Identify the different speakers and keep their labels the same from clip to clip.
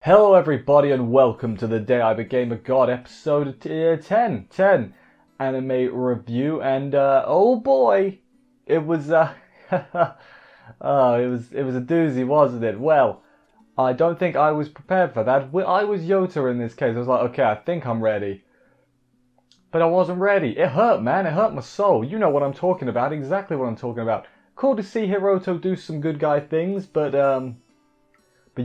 Speaker 1: Hello everybody and welcome to the Day I Became a God episode 10 anime review, and oh boy, it was oh, it was a doozy, wasn't it? Well, I don't think I was prepared for that. I was Yota in this case. I was like, okay, I think I'm ready. But I wasn't ready. It hurt, man. It hurt my soul. You know what I'm talking about. Exactly what I'm talking about. Cool to see Hiroto do some good guy things, but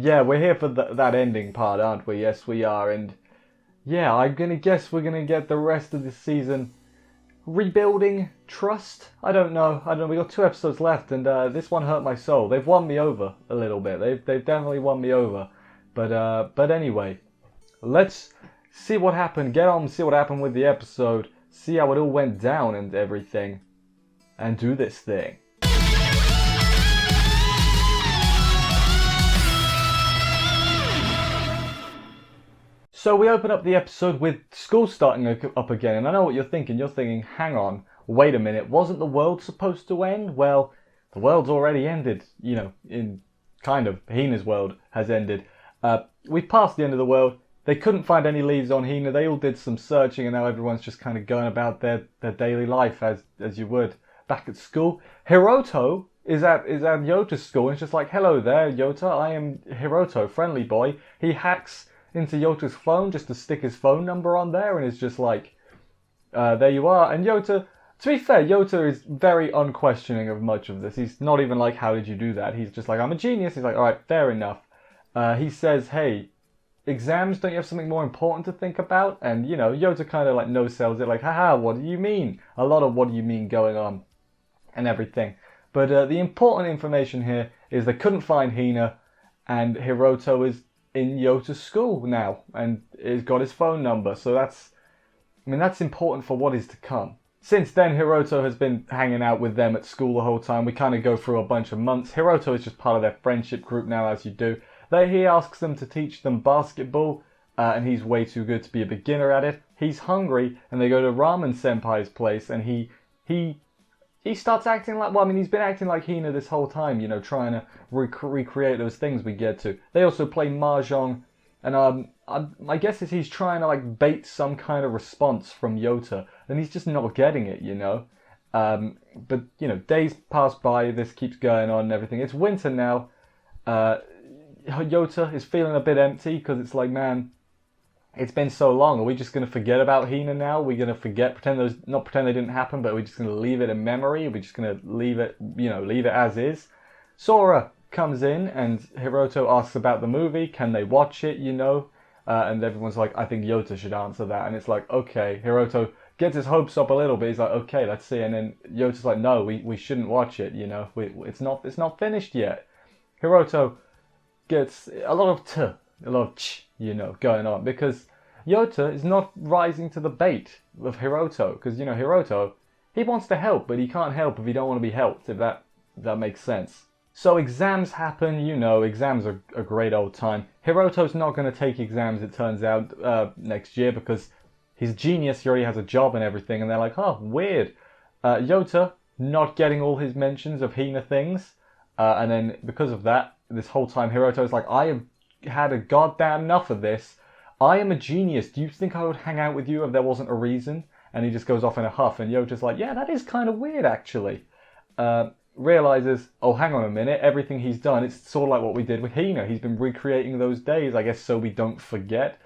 Speaker 1: yeah, we're here for that ending part, aren't we? Yes, we are. And yeah, I'm gonna guess we're gonna get the rest of this season rebuilding trust. I don't know. We got 2 episodes left, and this one hurt my soul. They've won me over a little bit. They've definitely won me over. But anyway, let's see what happened. Get on and see what happened with the episode. See how it all went down and everything, and do this thing. So we open up the episode with school starting up again, and I know what you're thinking. You're thinking, hang on, wait a minute, wasn't the world supposed to end? Well, the world's already ended, you know, in kind of, Hina's world has ended. We've passed the end of the world. They couldn't find any leads on Hina. They all did some searching, and now everyone's just kind of going about their daily life as you would back at school. Hiroto is at Yota's school, and it's just like, hello there, Yota, I am Hiroto, friendly boy. He hacks into Yota's phone just to stick his phone number on there, and it's just like, there you are. And Yota, to be fair, Yota is very unquestioning of much of this. He's not even like, how did you do that? He's just like, I'm a genius. He's like, alright, fair enough. He says, hey, exams, don't you have something more important to think about? And, you know, Yota kind of like no-sells it, like, haha, what do you mean? A lot of what do you mean going on and everything. But the important information here is they couldn't find Hina, and Hiroto is in Yota's school now, and he's got his phone number, so that's important for what is to come. Since then, Hiroto has been hanging out with them at school the whole time. We kind of go through a bunch of months. Hiroto is just part of their friendship group now, as you do. He asks them to teach them basketball, and he's way too good to be a beginner at it. He's hungry, and they go to Ramen Senpai's place, and he starts acting like, well, I mean, he's been acting like Hina this whole time, you know, trying to recreate those things we get to. They also play Mahjong, and my guess is he's trying to, like, bait some kind of response from Yota, and he's just not getting it, you know. But, you know, days pass by, this keeps going on and everything. It's winter now. Yota is feeling a bit empty, because it's like, man, it's been so long. Are we just going to forget about Hina now? We're going to forget, not pretend they didn't happen, but we're just going to leave it in memory? We're just going to leave it, you know, leave it as is? Sora comes in, and Hiroto asks about the movie. Can they watch it, you know? And everyone's like, I think Yota should answer that. And it's like, okay. Hiroto gets his hopes up a little bit. He's like, okay, let's see. And then Yota's like, no, we shouldn't watch it, you know? It's not finished yet. Hiroto gets a lot of ch, you know, going on, because Yota is not rising to the bait of Hiroto, because, you know, Hiroto, he wants to help, but he can't help if he don't want to be helped, if that makes sense. So exams happen, you know, exams are a great old time. Hiroto's not going to take exams, it turns out, next year, because he's a genius, he already has a job and everything, and they're like, oh, weird. Yota not getting all his mentions of Hina things, and then because of that, this whole time Hiroto's like, I have had a goddamn enough of this. I am a genius. Do you think I would hang out with you if there wasn't a reason? And he just goes off in a huff, and Yota's like, yeah, that is kind of weird, actually. Realizes, oh, hang on a minute, everything he's done, it's sort of like what we did with Hina. He's been recreating those days, I guess, so we don't forget.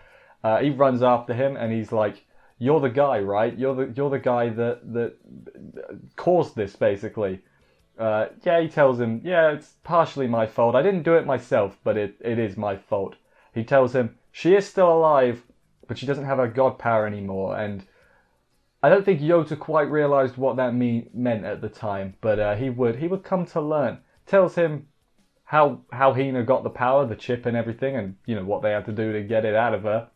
Speaker 1: He runs after him, and he's like, you're the guy, right? You're the guy that caused this, basically. Yeah, he tells him, yeah, it's partially my fault. I didn't do it myself, but it is my fault. He tells him, she is still alive, but she doesn't have her god power anymore, and I don't think Yota quite realized what that meant at the time, but he would come to learn. Tells him how Hina got the power, the chip and everything, and, you know, what they had to do to get it out of her.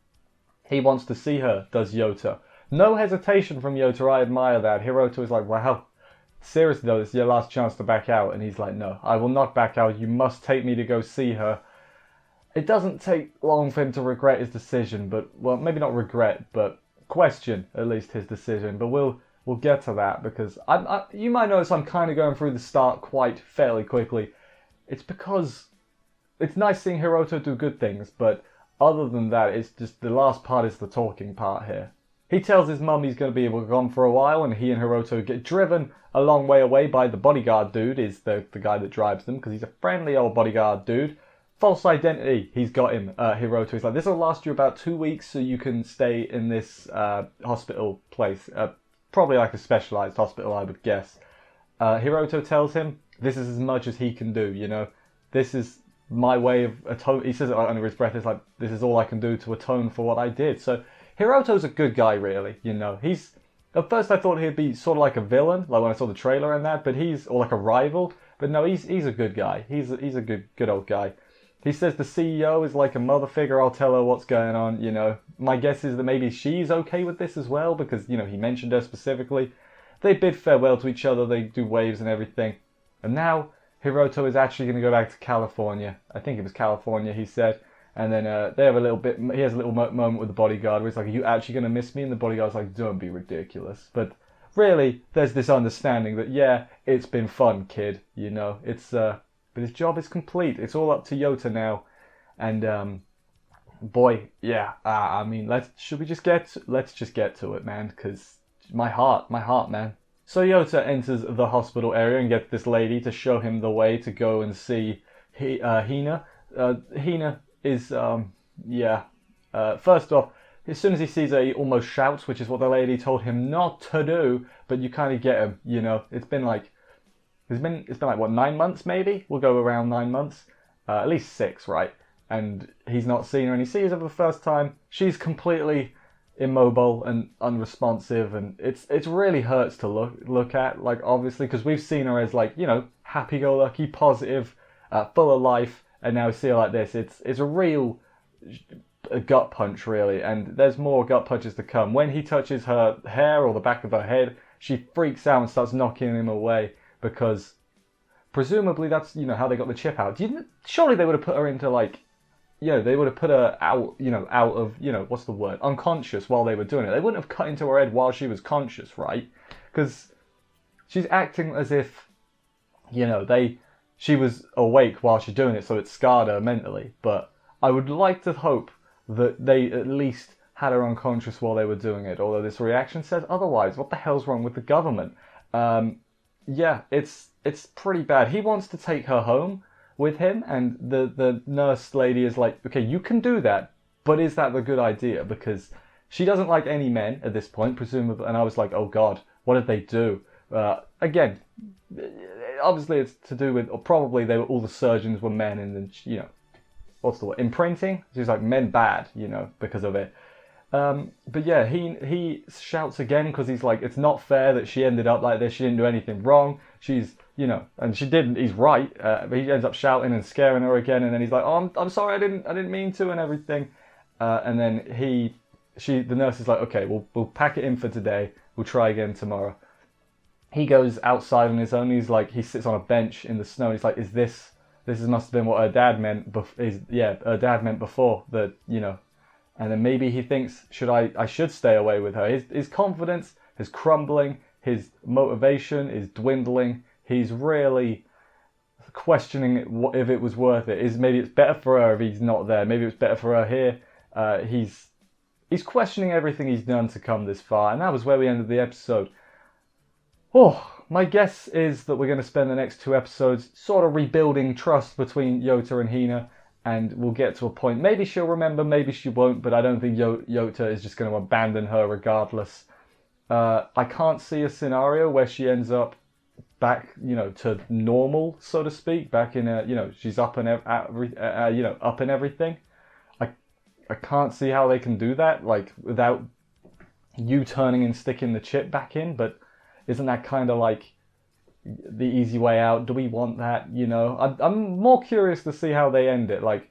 Speaker 1: He wants to see her, does Yota. No hesitation from Yota, I admire that. Hiroto is like, wow, seriously though, this is your last chance to back out. And he's like, no, I will not back out. You must take me to go see her. It doesn't take long for him to regret his decision, but, well, maybe not regret, but question at least his decision. But we'll get to that, because you might notice I'm kind of going through the start quite fairly quickly. It's because it's nice seeing Hiroto do good things, but other than that, it's just the last part is the talking part here. He tells his mum he's going to be gone for a while, and he and Hiroto get driven a long way away by the bodyguard dude, is the guy that drives them, because he's a friendly old bodyguard dude. False identity, he's got him, Hiroto. He's like, this will last you about 2 weeks so you can stay in this hospital place. Probably like a specialised hospital, I would guess. Hiroto tells him, this is as much as he can do, you know. This is my way of atone. He says it under his breath, it's like, this is all I can do to atone for what I did. So Hiroto's a good guy, really, you know. He's, at first I thought he'd be sort of like a villain, like when I saw the trailer and that, but or like a rival. But no, he's a good guy. He's a good old guy. He says the CEO is like a mother figure, I'll tell her what's going on, you know. My guess is that maybe she's okay with this as well, because, you know, he mentioned her specifically. They bid farewell to each other, they do waves and everything. And now Hiroto is actually going to go back to California. I think it was California, he said. And then they have he has a little moment with the bodyguard where he's like, are you actually going to miss me? And the bodyguard's like, don't be ridiculous. But really, there's this understanding that, yeah, it's been fun, kid, you know. But his job is complete. It's all up to Yota now. And, boy, yeah, I mean, let's just get to it, man, because my heart, man. So Yota enters the hospital area and gets this lady to show him the way to go and see Hina. Hina is, first off, as soon as he sees her, he almost shouts, which is what the lady told him not to do, but you kind of get him, you know. It's been like, what, 9 months maybe? We'll go around 9 months. At least 6, right? And he's not seen her, and he sees her for the first time. She's completely immobile and unresponsive, and it really hurts to look at, like, obviously, because we've seen her as, like, you know, happy-go-lucky, positive, full of life, and now we see her like this. It's a real gut punch, really, and there's more gut punches to come. When he touches her hair or the back of her head, she freaks out and starts knocking him away, because presumably that's, you know, how they got the chip out. Surely they would have put her into, like, you know, they would have put her out, you know, out of, you know, what's the word, unconscious while they were doing it. They wouldn't have cut into her head while she was conscious, right? Because she's acting as if, you know, she was awake while she's doing it, so it scarred her mentally. But I would like to hope that they at least had her unconscious while they were doing it, although this reaction says otherwise. What the hell's wrong with the government? Yeah, it's pretty bad. He wants to take her home with him, and the nurse lady is like, okay, you can do that, but is that the good idea? Because she doesn't like any men at this point, presumably. And I was like, oh god, what did they do? Again, obviously it's to do with, or probably all the surgeons were men, and then, you know, what's the word, imprinting? She's like, men bad, you know, because of it. But yeah, he shouts again because he's like, it's not fair that she ended up like this. She didn't do anything wrong. She's, you know, and she didn't. He's right. But he ends up shouting and scaring her again, and then he's like, oh, I'm sorry, I didn't mean to, and everything. And then the nurse is like, okay, we'll pack it in for today. We'll try again tomorrow. He goes outside on his own. He's like, he sits on a bench in the snow. And he's like, this must have been what her dad meant. Her dad meant before that, you know. And then maybe he thinks, I should stay away with her. His confidence is crumbling. His motivation is dwindling. He's really questioning if it was worth it. Maybe it's better for her if he's not there. Maybe it's better for her here. He's questioning everything he's done to come this far. And that was where we ended the episode. Oh, my guess is that we're going to spend the next 2 episodes sort of rebuilding trust between Yota and Hina. And we'll get to a point. Maybe she'll remember, maybe she won't, but I don't think Yota is just going to abandon her regardless. I can't see a scenario where she ends up back, you know, to normal, so to speak. Back in you know, she's up and up and everything. I can't see how they can do that, like, without you turning and sticking the chip back in. But isn't that kind of like the easy way out? Do we want that? You know, I'm more curious to see how they end it. Like,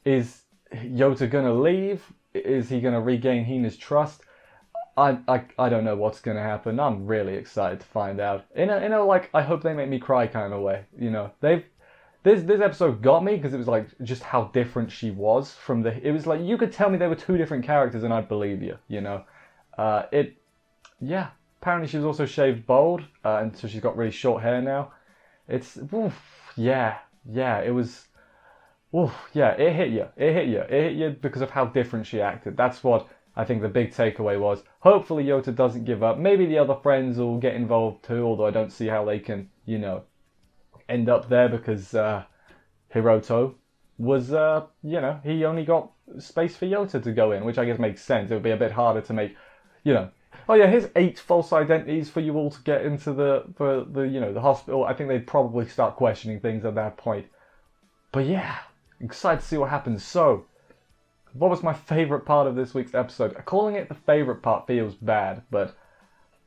Speaker 1: is Yota gonna leave? Is he gonna regain Hina's trust? I don't know what's gonna happen. I'm really excited to find out. In a like, I hope they make me cry kind of way. You know, this episode got me because it was like just how different she was from it was like, you could tell me they were 2 different characters and I'd believe you. You know, yeah. Apparently she was also shaved bald, and so she's got really short hair now. It was, oof, yeah, it hit you. It hit you. It hit you because of how different she acted. That's what I think the big takeaway was. Hopefully Yota doesn't give up. Maybe the other friends will get involved too, although I don't see how they can, end up there because Hiroto was, he only got space for Yota to go in, which I guess makes sense. It would be a bit harder to make, oh yeah, here's 8 false identities for you all to get into the hospital. I think they'd probably start questioning things at that point. But yeah, excited to see what happens. So, what was my favourite part of this week's episode? Calling it the favourite part feels bad, but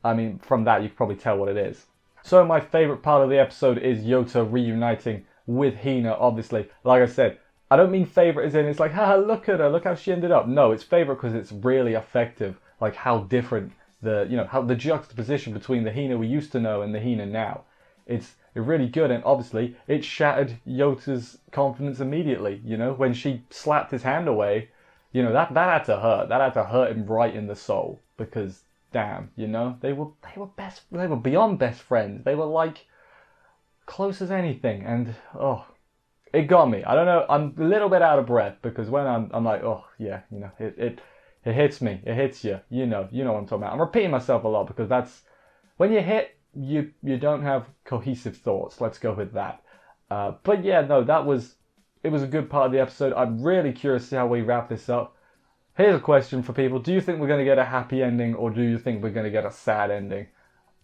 Speaker 1: I mean, from that you can probably tell what it is. So my favourite part of the episode is Yota reuniting with Hina, obviously. Like I said, I don't mean favourite as in it's like, haha, look at her, look how she ended up. No, it's favourite because it's really effective, like how different how the juxtaposition between the Hina we used to know and the Hina now. It's really good, and obviously it shattered Yota's confidence immediately, when she slapped his hand away, that had to hurt. That had to hurt him right in the soul, because damn, they were beyond best friends. They were like close as anything, and it got me. I don't know, I'm a little bit out of breath because when I'm like, oh yeah, it hits me. It hits you. You know what I'm talking about. I'm repeating myself a lot because that's when you hit, you don't have cohesive thoughts. Let's go with that. But yeah, no, it was a good part of the episode. I'm really curious to see how we wrap this up. Here's a question for people. Do you think we're going to get a happy ending, or do you think we're going to get a sad ending?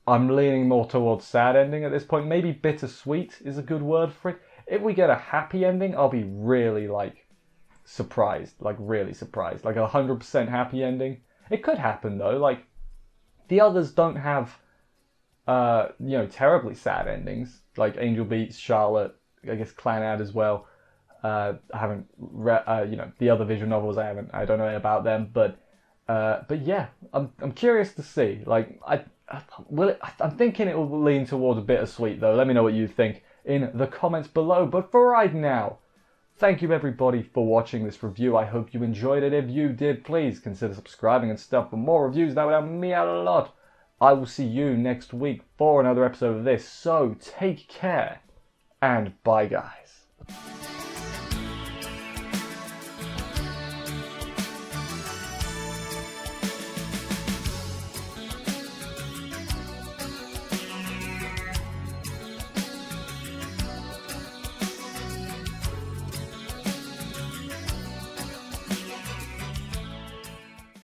Speaker 1: I'm leaning more towards sad ending at this point. Maybe bittersweet is a good word for it. If we get a happy ending, I'll be really surprised, really surprised, 100% happy ending. It could happen though. Like the others don't have, terribly sad endings. Like Angel Beats, Charlotte, I guess Clanad as well. I haven't read, the other visual novels. I don't know about them, but yeah, I'm curious to see. I'm thinking it will lean towards bittersweet though. Let me know what you think in the comments below. But for right now, thank you everybody for watching this review. I hope you enjoyed it. If you did, please consider subscribing and stuff for more reviews. That would help me out a lot. I will see you next week for another episode of this. So take care and bye guys.